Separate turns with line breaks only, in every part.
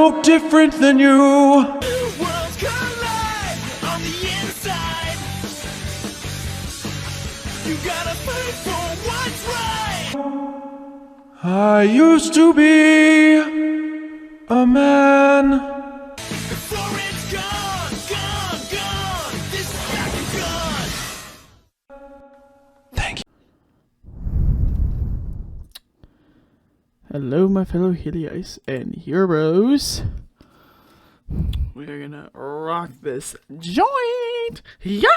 no different than you.
Worlds collide on the inside. You gotta fight for what's right.
I used to be a man.
Before it's gone, gone, gone. This is back and gone.
Thank you.
Hello, my fellow Helios and heroes. We are gonna rock this joint, yeah,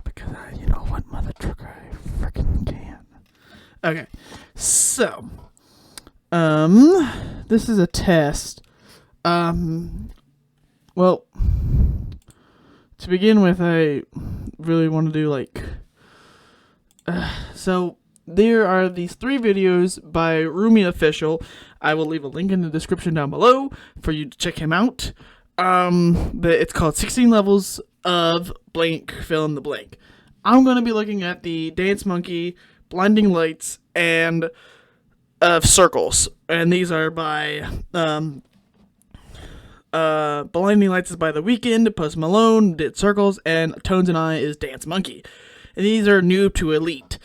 because you know what, mother trucker, I freaking can. Okay, so, this is a test. Well, to begin with, I really want to do so. There are these 3 videos by Rumi Official. I will leave a link in the description down below for you to check him out. It's called 16 Levels of Blank Fill in the Blank. I'm going to be looking at the Dance Monkey, Blinding Lights, and Circles. And these are by Blinding Lights is by The Weeknd, Post Malone did Circles, and Tones and I is Dance Monkey. And these are Noob to Elite.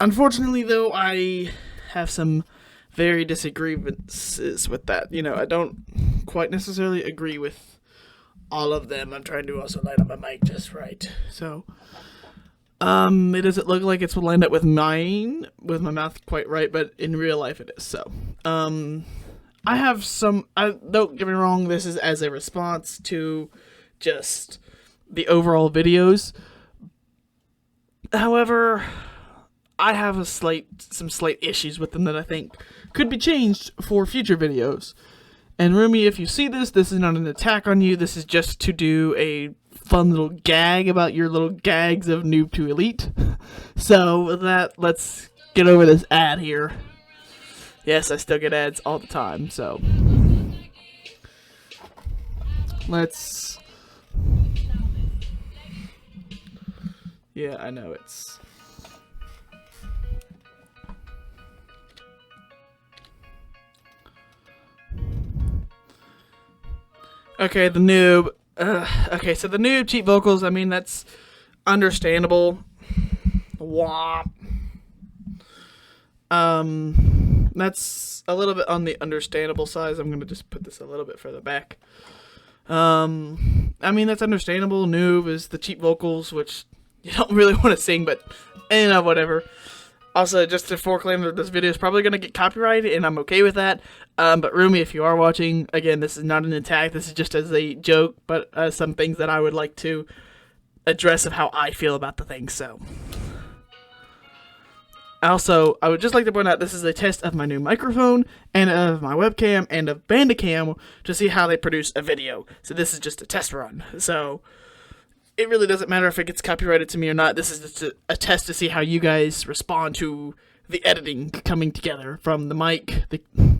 Unfortunately, though, I have some very disagreements with that. You know, I don't quite necessarily agree with all of them. I'm trying to also line up my mic just right. So, it doesn't look like it's lined up with mine, with my mouth quite right, but in real life it is. So, I have some, don't get me wrong, this is as a response to just the overall videos. However, I have some slight issues with them that I think could be changed for future videos. And Rumi, if you see this is not an attack on you. This is just to do a fun little gag about your little gags of Noob to Elite. So with that, let's get over this ad here. Yes, I still get ads all the time, so let's. Yeah, I know it's. Okay, the noob. Okay, so the noob cheap vocals, I mean, that's understandable. Wah. That's a little bit on the understandable side. I'm going to just put this a little bit further back. I mean, that's understandable. Noob is the cheap vocals, which you don't really want to sing, but, whatever. Also, just to foreclaim that this video is probably going to get copyrighted, and I'm okay with that. But Rumi, if you are watching, again, this is not an attack. This is just as a joke, but some things that I would like to address of how I feel about the thing. So, also, I would just like to point out this is a test of my new microphone and of my webcam and of Bandicam to see how they produce a video. So this is just a test run. So it really doesn't matter if it gets copyrighted to me or not. This is just a test to see how you guys respond to the editing coming together from the mic,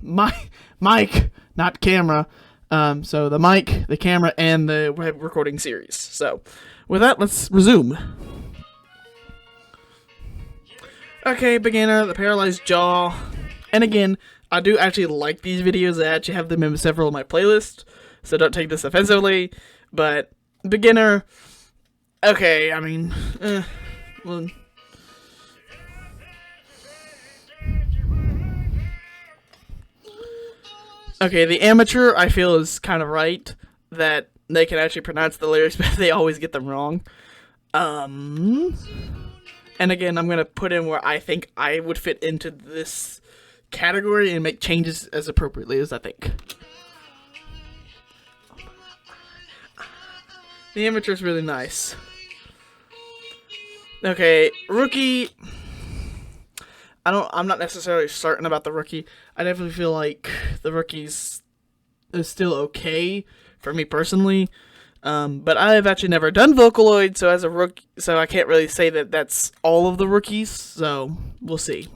mic, not camera. So the mic, the camera, and the web recording series. So with that, let's resume. Okay, beginner, the paralyzed jaw. And again, I do actually like these videos. I actually have them in several of my playlists, so don't take this offensively. But beginner. Okay, I mean, well, okay, the amateur, I feel, is kind of right, that they can actually pronounce the lyrics, but they always get them wrong. And again, I'm going to put in where I think I would fit into this category and make changes as appropriately as I think. The amateur is really nice. Okay, rookie. I'm not necessarily certain about the rookie. I definitely feel like the rookie's is still okay for me personally. But I have actually never done Vocaloid, so as a rookie, so I can't really say that that's all of the rookies. So we'll see.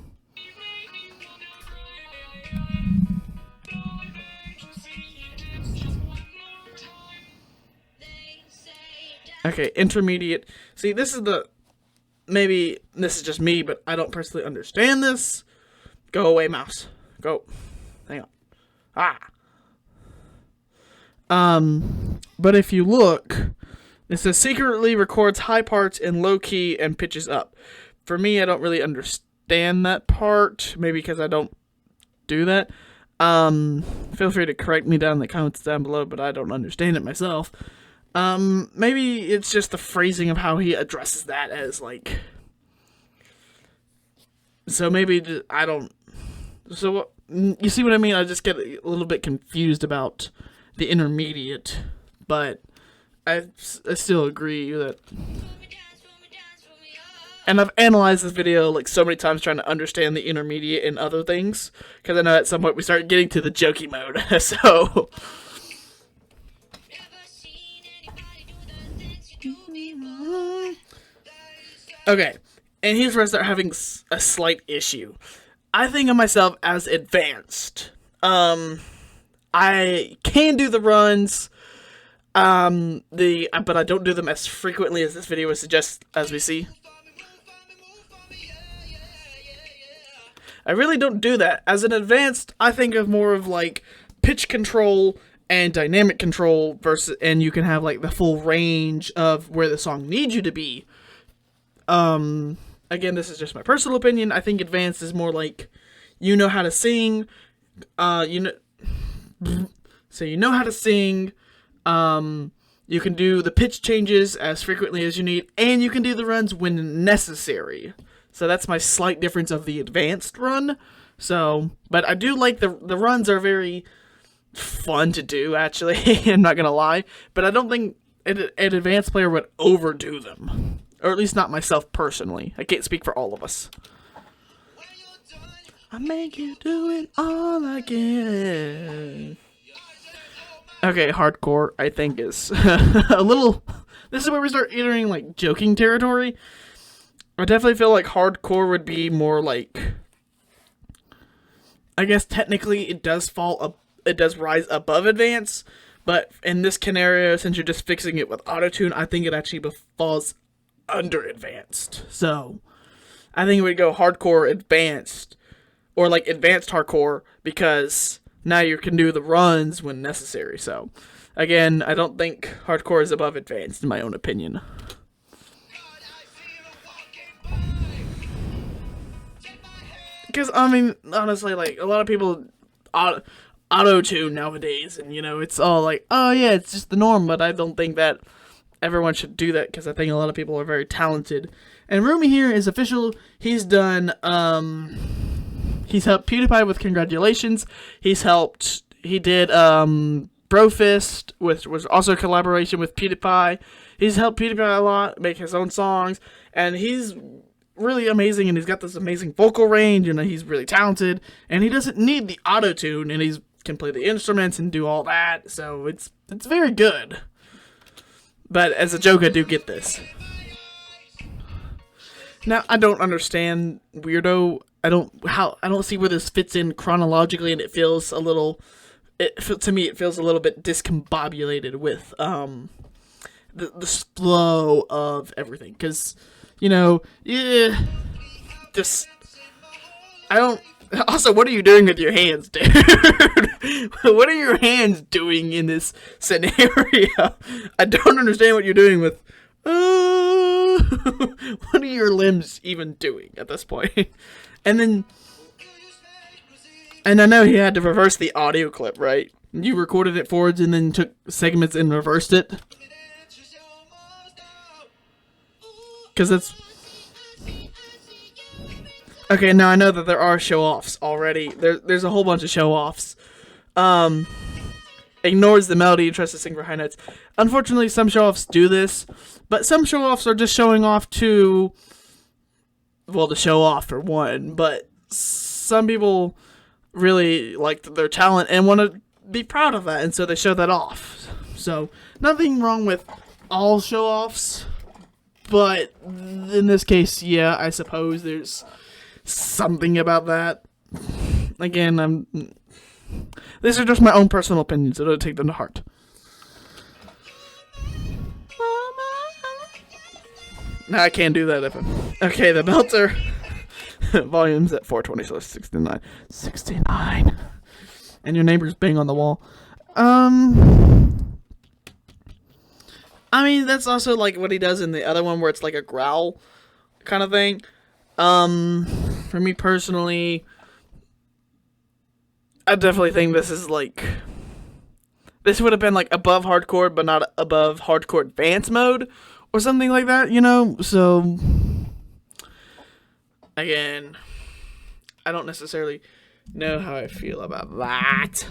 Okay, intermediate. See, this is the. Maybe this is just me, but I don't personally understand this. Go away, mouse. Go. Hang on. Ah. But if you look, it says secretly records high parts in low key and pitches up. For me, I don't really understand that part. Maybe because I don't do that. Feel free to correct me down in the comments down below, but I don't understand it myself. Maybe it's just the phrasing of how he addresses that as like. So maybe I don't. So you see what I mean? I just get a little bit confused about the intermediate, but I still agree that. And I've analyzed this video like so many times trying to understand the intermediate and other things, because I know at some point we start getting to the jokey mode. So. Okay, and here's where I start having a slight issue. I think of myself as advanced. I can do the runs, but I don't do them as frequently as this video would suggest, as we see. I really don't do that. As an advanced, I think of more of like pitch control and dynamic control versus, and you can have like the full range of where the song needs you to be. Again, this is just my personal opinion. I think advanced is more like, you know how to sing, so you know how to sing, you can do the pitch changes as frequently as you need, and you can do the runs when necessary. So that's my slight difference of the advanced run. So, but I do like the runs are very fun to do, actually. I'm not gonna lie, but I don't think an advanced player would overdo them. Or at least not myself personally. I can't speak for all of us. I make you do it all again. Okay, hardcore, I think, is a little. This is where we start entering like joking territory. I definitely feel like hardcore would be more like. I guess technically it does fall up. It does rise above advanced, but in this scenario, since you're just fixing it with autotune, I think it actually falls under advanced. So I think it would go hardcore advanced, or like advanced hardcore, because now you can do the runs when necessary. So again, I don't think hardcore is above advanced in my own opinion. Because I mean, honestly, like a lot of people auto-tune nowadays, and you know, it's all like, oh yeah, it's just the norm. But I don't think that everyone should do that, because I think a lot of people are very talented. And Rumi here is official. He's done, he's helped PewDiePie with Congratulations. He did, Brofist, which was also a collaboration with PewDiePie. He's helped PewDiePie a lot, make his own songs, and he's really amazing, and he's got this amazing vocal range, and he's really talented, and he doesn't need the auto-tune, and he can play the instruments and do all that, so it's very good. But as a joke, I do get this. Now, I don't understand Weirdo. I don't see where this fits in chronologically, and it feels a little. To me, it feels a little bit discombobulated with the flow of everything. Because, you know, yeah, just I don't. Also, what are you doing with your hands, dude? What are your hands doing in this scenario? I don't understand what you're doing with. What are your limbs even doing at this point? And I know he had to reverse the audio clip, right? You recorded it forwards and then took segments and reversed it. Because that's. Okay, now I know that there are show-offs already. There's a whole bunch of show-offs. Ignores the melody and tries to sing for high notes. Unfortunately, some show-offs do this, but some show-offs are just showing off to, well, to show off for one, but some people really like their talent and want to be proud of that, and so they show that off. So, nothing wrong with all show-offs, but in this case, yeah, I suppose there's something about that. Again, these are just my own personal opinions, so don't take them to heart. Now I can't do that if I'm. Okay, the Melter volume's at 420, so it's 69. 69. And your neighbor's bang on the wall. I mean, that's also like what he does in the other one where it's like a growl kind of thing. For me personally, I definitely think this is like, this would have been like above hardcore, but not above hardcore advanced mode or something like that, you know? So, again, I don't necessarily know how I feel about that.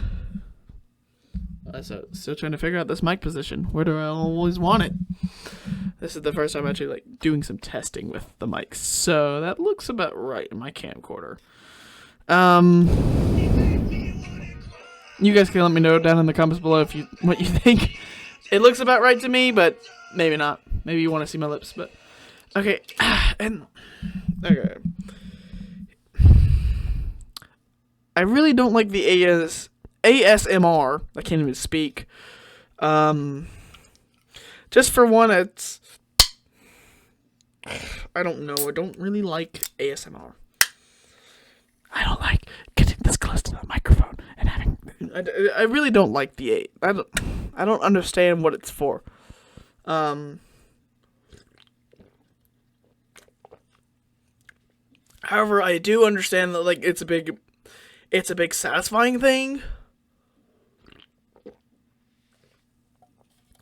So, still trying to figure out this mic position. Where do I always want it? This is the first time I'm actually like doing some testing with the mics. So, that looks about right in my camcorder. You guys can let me know down in the comments below if what you think. It looks about right to me, but maybe not. Maybe you want to see my lips, but okay. And okay, I really don't like the ASMR. I can't even speak. Just for one, it's, I don't know. I don't really like ASMR. I don't like getting this close to the microphone and having. I really don't like the I don't understand what it's for. However, I do understand that like it's a big satisfying thing.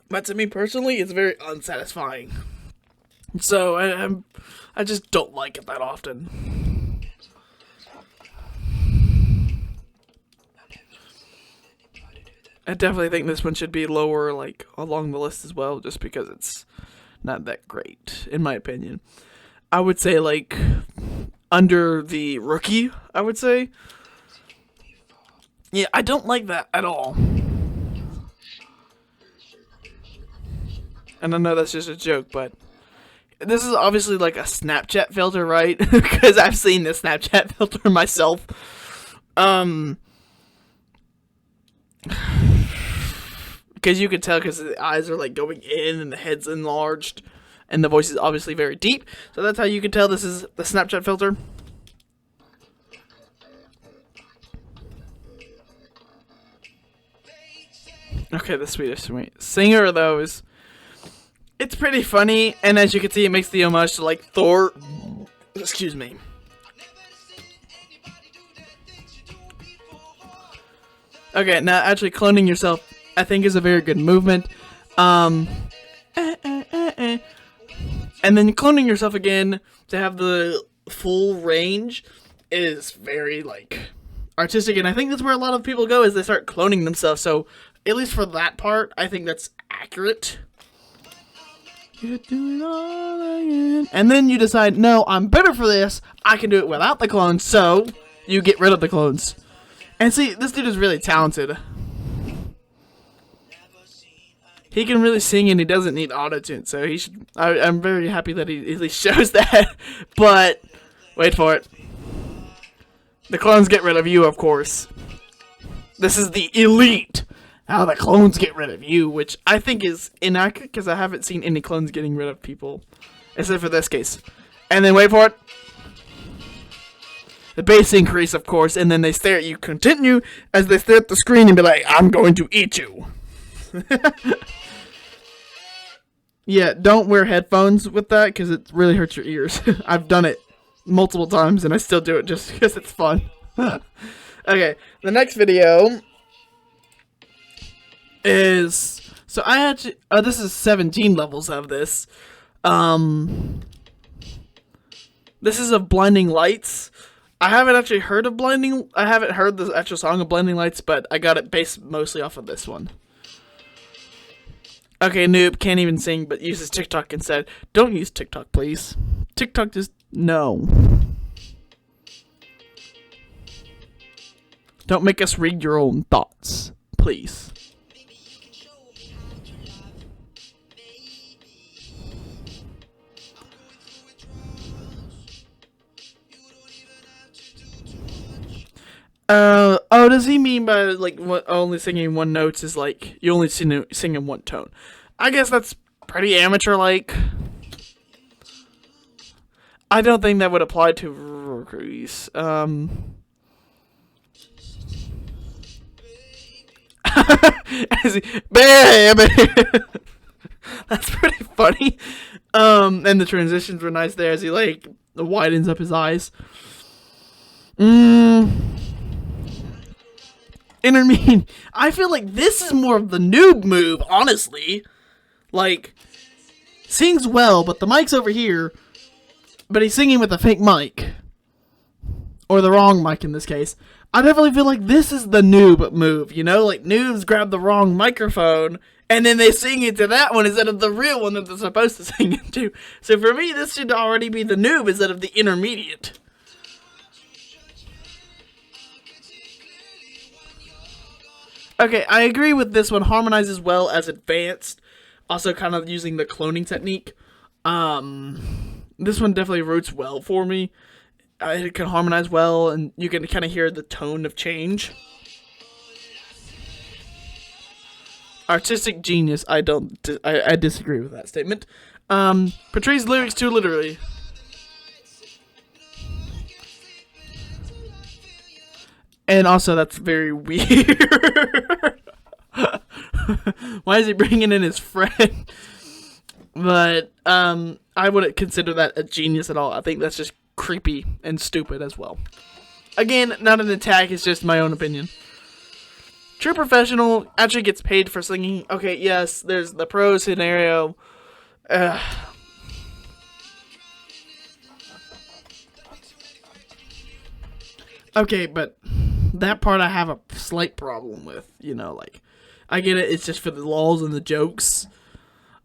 But to me personally, it's very unsatisfying. So I just don't like it that often. I definitely think this one should be lower, like, along the list as well, just because it's not that great, in my opinion. I would say, like, under the Rookie, I would say. Yeah, I don't like that at all. And I know that's just a joke, but this is obviously, like, a Snapchat filter, right? Because I've seen the Snapchat filter myself. Because you can tell because the eyes are like going in and the head's enlarged and the voice is obviously very deep. So that's how you can tell this is the Snapchat filter. Okay, the Swedish singer though is, it's pretty funny, and as you can see it makes the homage to like Thor. Excuse me. Okay, now actually cloning yourself I think is a very good movement. And then cloning yourself again to have the full range is very like artistic, and I think that's where a lot of people go is they start cloning themselves. So at least for that part, I think that's accurate. And then you decide, no, I'm better for this. I can do it without the clones, so you get rid of the clones. And see, this dude is really talented. He can really sing and he doesn't need autotune, so he should. I'm very happy that he at least shows that. But wait for it. The clones get rid of you, of course. This is the elite. How the clones get rid of you, which I think is inaccurate because I haven't seen any clones getting rid of people, except for this case. And then wait for it. The bass increase, of course, and then they stare at you. Continue as they stare at the screen and be like, "I'm going to eat you." Yeah, don't wear headphones with that because it really hurts your ears. I've done it multiple times and I still do it just because it's fun. Okay, the next video is, so I actually, this is 17 levels of this. This is of Blinding Lights. I haven't actually heard of I haven't heard the actual song of Blinding Lights, but I got it based mostly off of this one. Okay, noob, can't even sing, but uses TikTok instead. Don't use TikTok, please. TikTok just, no. Don't make us read your own thoughts, please. Oh, does he mean by, like, what, only singing one notes is, like, you only sing in one tone? I guess that's pretty amateur-like. I don't think that would apply to rookies. That's pretty funny. And the transitions were nice there as he like widens up his eyes. Intermediate. I feel like this is more of the noob move, honestly. Like, sings well, but the mic's over here. But he's singing with a fake mic. Or the wrong mic in this case. I definitely feel like this is the noob move, you know? Like, noobs grab the wrong microphone, and then they sing into that one instead of the real one that they're supposed to sing into. So for me, this should already be the noob instead of the intermediate. Okay, I agree with this one. Harmonizes well as advanced. Also kind of using the cloning technique. This one definitely roots well for me. It can harmonize well, and you can kind of hear the tone of change. Artistic genius. I disagree with that statement. Portrays lyrics too literally. And also, that's very weird. Why is he bringing in his friend? But I wouldn't consider that a genius at all. I think that's just creepy and stupid as well. Again, not an attack, it's just my own opinion. True professional actually gets paid for singing. Okay, yes, there's the pro scenario. Okay, but that part I have a slight problem with. You know, like, I get it, it's just for the lulz and the jokes.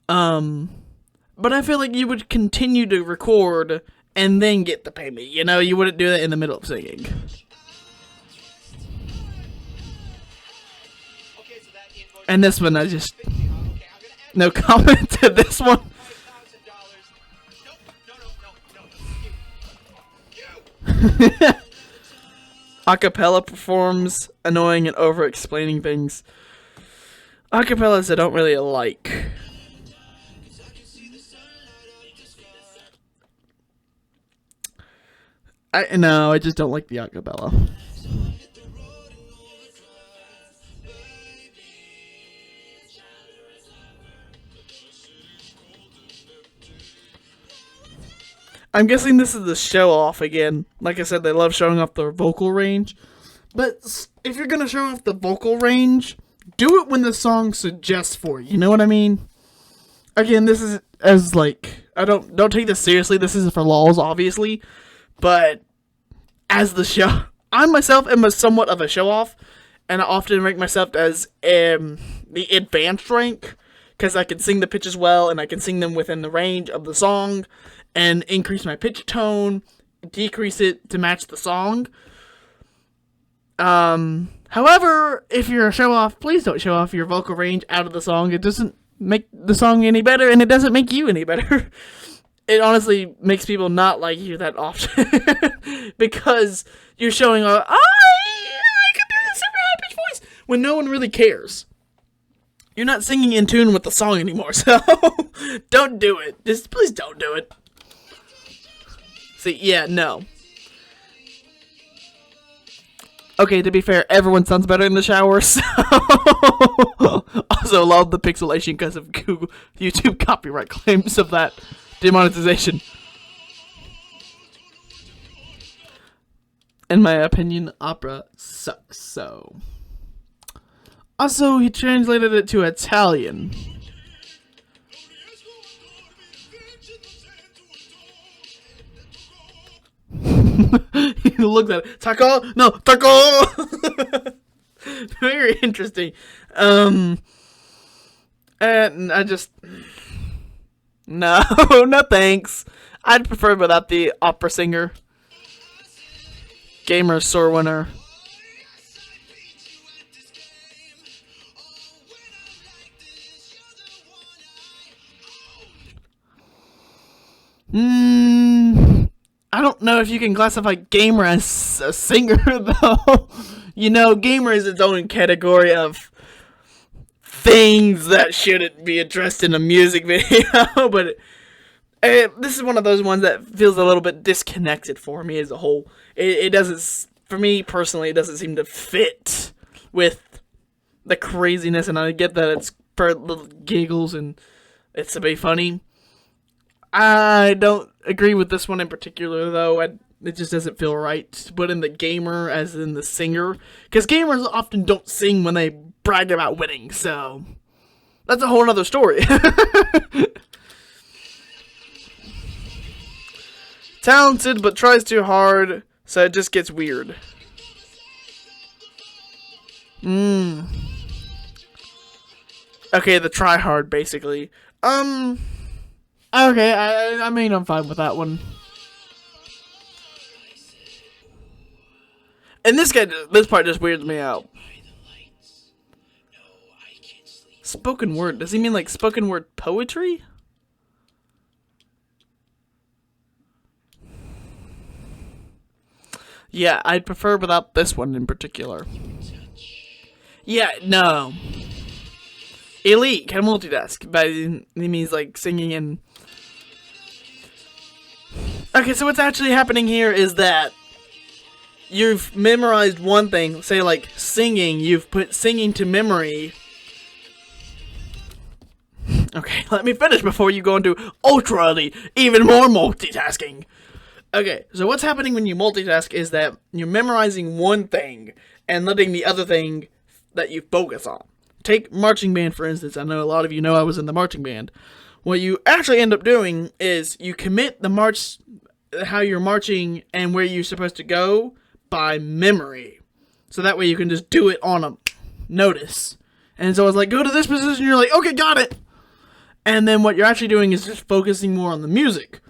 But I feel like you would continue to record and then get the payment. You know, you wouldn't do that in the middle of singing. And this one, I just... No comment to this one. Acapella performs, annoying and over-explaining things. Acapellas I don't really like. I just don't like the acapella. I'm guessing this is the show off again. Like I said, they love showing off their vocal range. But if you're gonna show off the vocal range, do it when the song suggests for you. You know what I mean? Again, this is as like, don't take this seriously. This is for lulz, obviously. But as the show, I myself am somewhat of a show-off, and I often rank myself as the advanced rank, because I can sing the pitches well, and I can sing them within the range of the song, and increase my pitch tone, decrease it to match the song. However, if you're a show-off, please don't show off your vocal range out of the song. It doesn't make the song any better, and it doesn't make you any better. It honestly makes people not like you that often because you're showing off, I can do this super high-pitched voice when no one really cares. You're not singing in tune with the song anymore, so don't do it. Just please don't do it. See, yeah, no. Okay, to be fair, everyone sounds better in the shower, so... Also, love the pixelation because of YouTube copyright claims of that demonetization. In my opinion, opera sucks, so... Also, he translated it to Italian. He looks at it. Taco? No, taco! Very interesting. And I just... No, no thanks. I'd prefer without the opera singer. Gamer sore winner. I don't know if you can classify Gamer as a singer, though. You know, Gamer is its own category of things that shouldn't be addressed in a music video, but this is one of those ones that feels a little bit disconnected for me as a whole. It doesn't, for me personally, it doesn't seem to fit with the craziness, and I get that it's for little giggles and It's to be funny. I don't agree with this one in particular, though. It just doesn't feel right to put in the gamer as in the singer. Because gamers often don't sing when they brag about winning, so that's a whole other story. Talented, but tries too hard, so it just gets weird. Okay, the try hard, basically. Okay, I mean, I'm fine with that one. And this part just weirds me out. Spoken word. Does he mean like spoken word poetry? Yeah, I'd prefer without this one in particular. Yeah, no. Elite can multitask, but he means like singing and... Okay, so what's actually happening here is that you've memorized one thing, say like singing, you've put singing to memory. Okay, let me finish before you go into ultra elite, even more multitasking. Okay, so what's happening when you multitask is that you're memorizing one thing and letting the other thing that you focus on. Take marching band, for instance. I know a lot of you know I was in the marching band. What you actually end up doing is you commit the march, how you're marching and where you're supposed to go by memory. So that way you can just do it on a notice. And so it's like, go to this position, you're like, okay, got it. And then what you're actually doing is just focusing more on the music.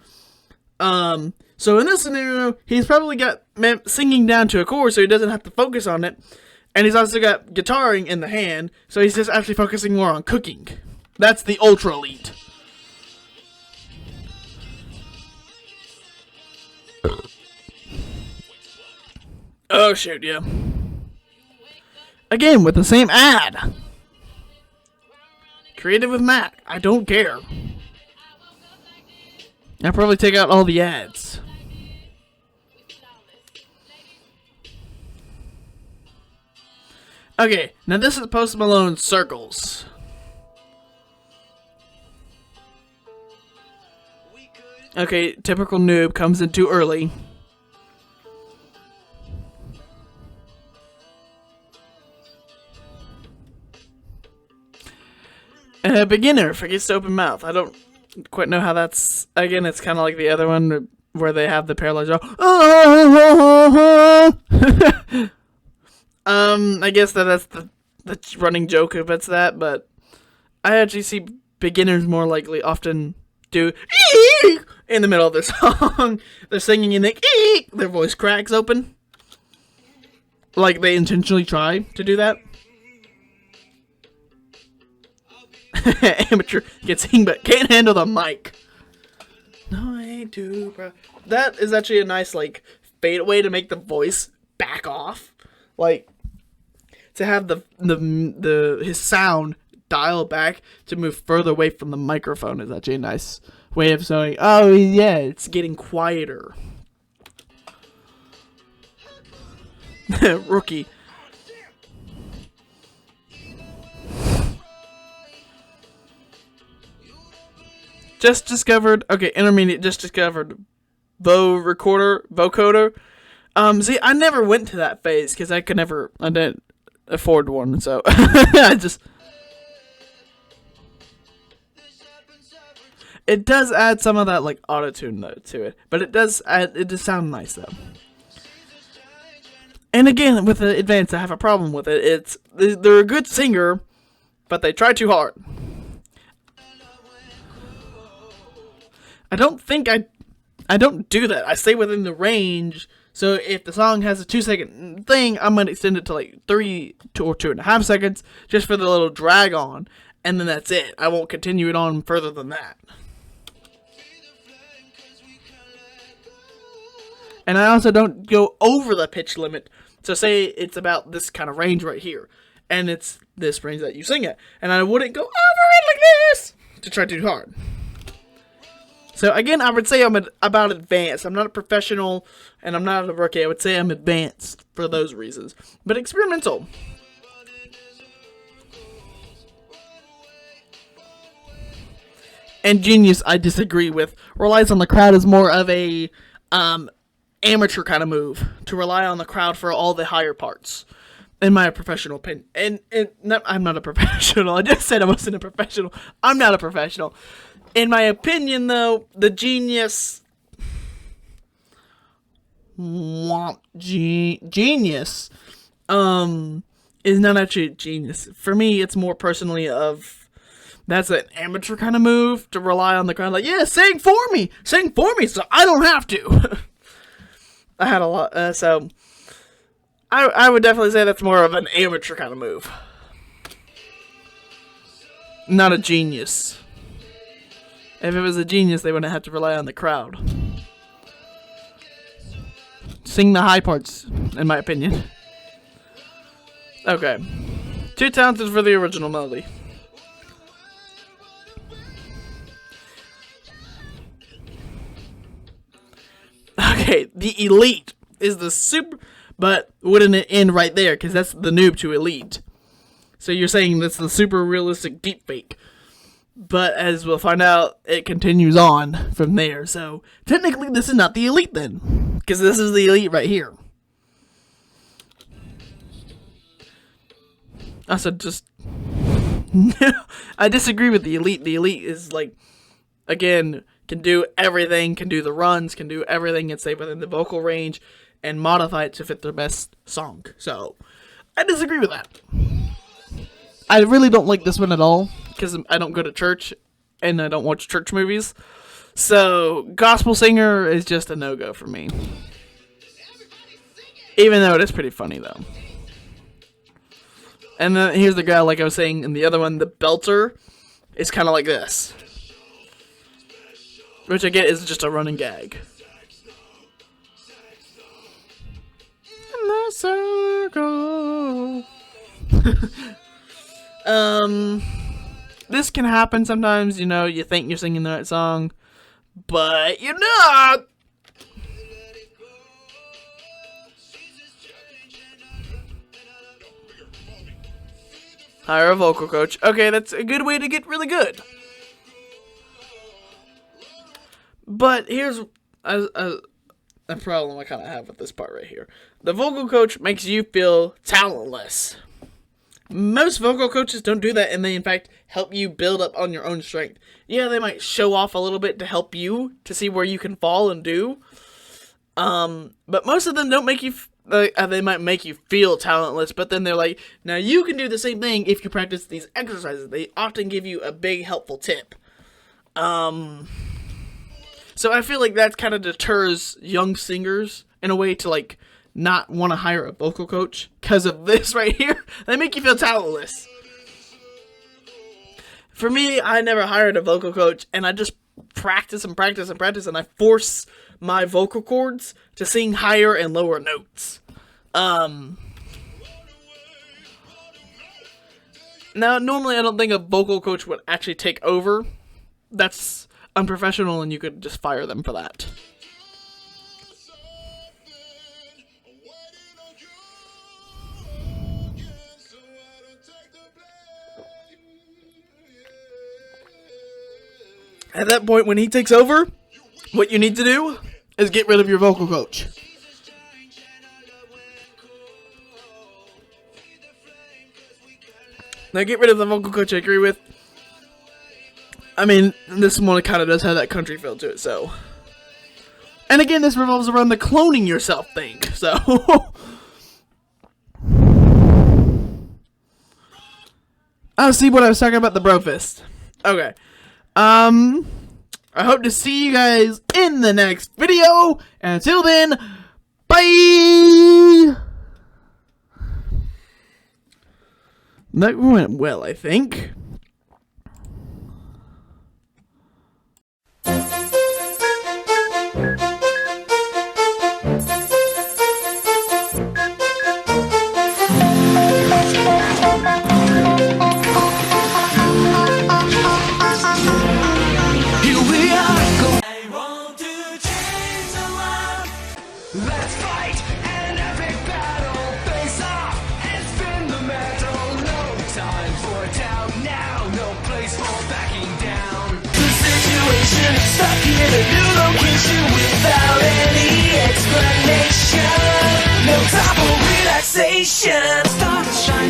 So in this scenario, he's probably got singing down to a chord, so he doesn't have to focus on it. And he's also got guitaring in the hand, so he's just actually focusing more on cooking. That's the ultra elite. Oh shoot, yeah. Again, with the same ad. Creative with Matt. I don't care. I'll probably take out all the ads. Okay, now this is Post Malone's Circles. Okay, typical noob comes in too early. Beginner forgets to open mouth. I don't quite know how that's... Again, it's kind of like the other one where they have the paralyzed jaw. I guess that's the running joke if it's that, but I actually see beginners more likely often do eek in the middle of their song. They're singing and they eek, their voice cracks open. Like they intentionally try to do that. Amateur can sing but can't handle the mic. No, I ain't too proud. That is actually a nice like fade away to make the voice back off. Like to have his sound dial back to move further away from the microphone is actually a nice way of saying, oh yeah, it's getting quieter. Rookie. Just discovered, okay, intermediate, just discovered vocoder. See, I never went to that phase because I didn't afford one, so I just... It does add some of that, like, auto-tune, though, to it. But it does sound nice, though. And again, with the Advanced, I have a problem with it. They're a good singer, but they try too hard. I don't do that. I stay within the range. So if the song has a 2-second thing, I'm going to extend it to like 3 or 2.5 seconds just for the little drag on. And then that's it. I won't continue it on further than that. And I also don't go over the pitch limit. So say it's about this kind of range right here. And it's this range that you sing at. And I wouldn't go over it like this to try too hard. So again, I would say I'm about advanced. I'm not a professional, and I'm not a rookie. I would say I'm advanced for those reasons. But experimental. And Genius, I disagree with. Relies on the crowd is more of a amateur kind of move to rely on the crowd for all the higher parts, in my professional opinion. And I'm not a professional. I just said I wasn't a professional. I'm not a professional. In my opinion, though, the Genius Genius is not actually a genius. For me, it's more personally of that's an amateur kind of move to rely on the crowd. Like, yeah, sing for me, so I don't have to. I had a lot, so I would definitely say that's more of an amateur kind of move, not a genius. If it was a genius, they wouldn't have to rely on the crowd. Sing the high parts, in my opinion. Okay. Too talented for the original melody. Okay, the Elite is the super... But wouldn't it end right there? Because that's the noob to Elite. So you're saying that's the super realistic deepfake. But as we'll find out, it continues on from there. So technically this is not the Elite then. Because this is the Elite right here. Also, just... I disagree with the Elite. The Elite is like, again, can do everything, can do the runs, can do everything and stay within the vocal range and modify it to fit their best song. So, I disagree with that. I really don't like this one at all because I don't go to church and I don't watch church movies. So, gospel singer is just a no-go for me. Even though it is pretty funny, though. And then here's the guy, like I was saying, in the other one, the belter is kind of like this. Which I get is just a running gag. In the circle. This can happen sometimes, you know, you think you're singing the right song, but you're not. Hire a vocal coach. Okay, that's a good way to get really good. But here's a problem I kind of have with this part right here. The vocal coach makes you feel talentless. Most vocal coaches don't do that, and they, in fact, help you build up on your own strength. Yeah, they might show off a little bit to help you to see where you can fall and do. But most of them don't make you... they might make you feel talentless, but then they're like, now you can do the same thing if you practice these exercises. They often give you a big helpful tip. So I feel like that kind of deters young singers in a way to like not want to hire a vocal coach because of this right here. They make you feel talentless. For me, I never hired a vocal coach, and I just practice and practice and practice, and I force my vocal cords to sing higher and lower notes. Now, normally I don't think a vocal coach would actually take over. That's unprofessional, and you could just fire them for that. At that point, when he takes over, what you need to do is get rid of your vocal coach. Now, get rid of the vocal coach, I agree with. I mean, this one kind of does have that country feel to it, so. And again, this revolves around the cloning yourself thing, so. Oh, see what I was talking about, the bro fist. Okay. I hope to see you guys in the next video. And until then, bye! That went well, I think.
Let's fight an epic battle, face off and spin the metal. No time for doubt now. Stuck in a new location without any explanation. No time for relaxation. Stars shine